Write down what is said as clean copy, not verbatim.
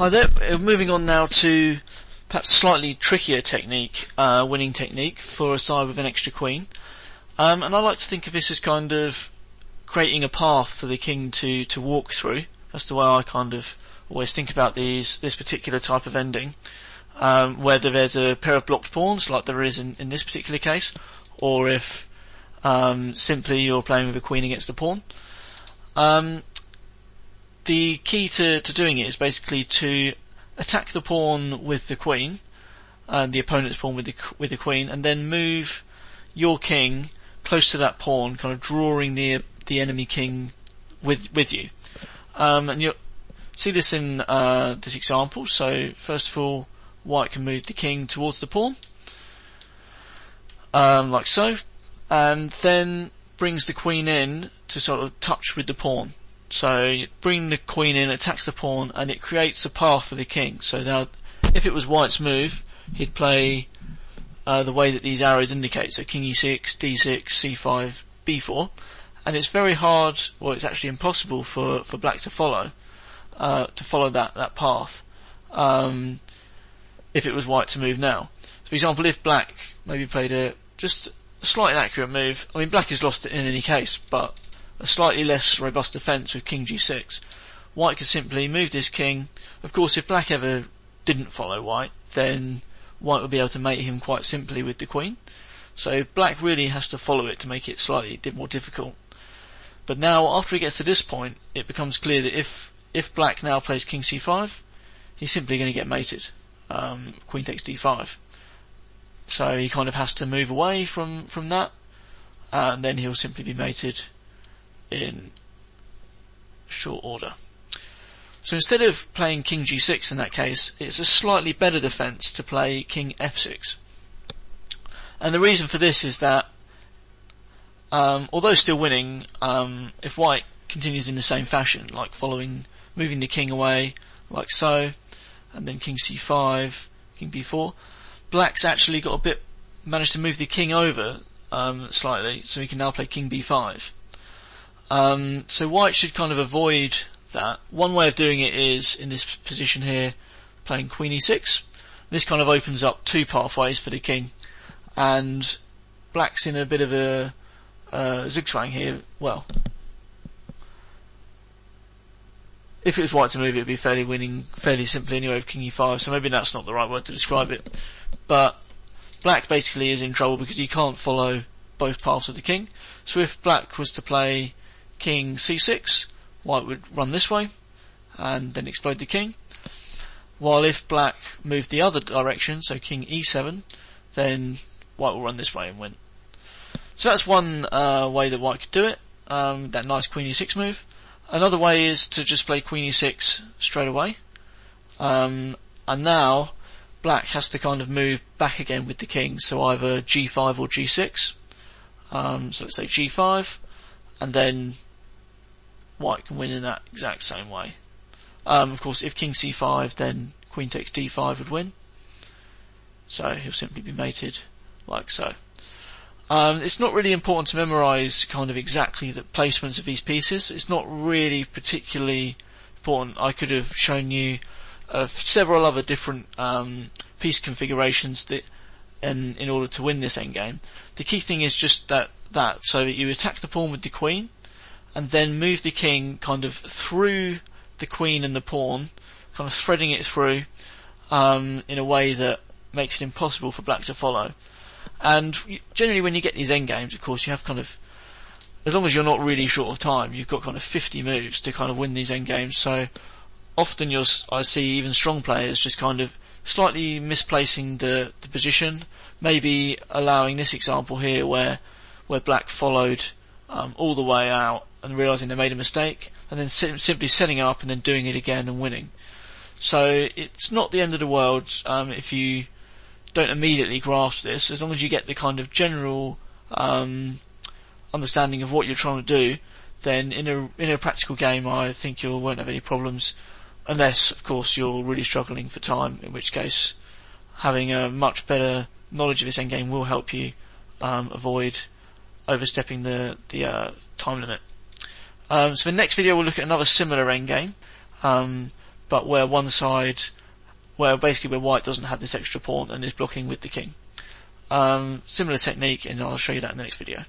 Hi there, moving on now to perhaps a slightly trickier technique, winning technique for a side with an extra queen. And I like to think of this as kind of creating a path for the king to walk through. That's the way I kind of always think about this particular type of ending. Whether there's a pair of blocked pawns, like there is in this particular case, or if simply you're playing with a queen against a pawn. The key to doing it is basically to attack the pawn with the queen, the opponent's pawn with the queen, and then move your king close to that pawn, kind of drawing the enemy king with you. And you'll see this in this example. So first of all, white can move the king towards the pawn, like so, and then brings the queen in to sort of touch with the pawn. So you bring the queen in, attacks the pawn, and it creates a path for the king. So now, if it was white's move, he'd play the way that these arrows indicate. So king e6, d6, c5, b4, and it's very hard, well, it's actually impossible for black to follow that path. If it was white to move now. So for example, if black maybe played just a slightly inaccurate move, I mean, black has lost it in any case, but a slightly less robust defence with king g6. White could simply move this king. Of course, if black ever didn't follow white, then white would be able to mate him quite simply with the queen. So black really has to follow it to make it slightly more difficult. But now, after he gets to this point, it becomes clear that if black now plays king c5, he's simply going to get mated. Queen takes d5. So he kind of has to move away from that, and then he'll simply be mated in short order. So instead of playing king g6 in that case, it's a slightly better defence to play king f6. And the reason for this is that although still winning, if white continues in the same fashion, like moving the king away like so, and then king c5, king b4, black's actually managed to move the king over slightly, so he can now play king b5. So white should kind of avoid that. One way of doing it is, in this position here, playing queen e6. This kind of opens up two pathways for the king, and black's in a bit of a zigzag here. Well, if it was white to move, it would be fairly simply anyway with king e5, so maybe that's not the right word to describe it. But black basically is in trouble because he can't follow both paths of the king. So if black was to play king c6, white would run this way and then explode the king, while if black moved the other direction, so king e7, then white will run this way and win. So that's one way that white could do it, that nice queen e6 move. Another way is to just play queen e6 straight away, and now black has to kind of move back again with the king, so either g5 or g6. So let's say g5, and then white can win in that exact same way. Of course, if king c5, then queen takes d5 would win. So he'll simply be mated like so. It's not really important to memorise kind of exactly the placements of these pieces. It's not really particularly important. I could have shown you several other different piece configurations in order to win this endgame. The key thing is just that so that you attack the pawn with the queen, and then move the king kind of through the queen and the pawn, kind of threading it through in a way that makes it impossible for black to follow. And generally when you get these endgames, of course, you have kind of, as long as you're not really short of time, you've got kind of 50 moves to kind of win these endgames. So often I see even strong players just kind of slightly misplacing the position, maybe allowing this example here where black followed all the way out and realising they made a mistake, and then simply setting it up and then doing it again and winning. So it's not the end of the world if you don't immediately grasp this, as long as you get the kind of general understanding of what you're trying to do, then in a practical game I think you won't have any problems, unless of course you're really struggling for time, in which case having a much better knowledge of this endgame will help you avoid overstepping the time limit. So in the next video we'll look at another similar endgame, but where basically where white doesn't have this extra pawn and is blocking with the king. Similar technique, and I'll show you that in the next video.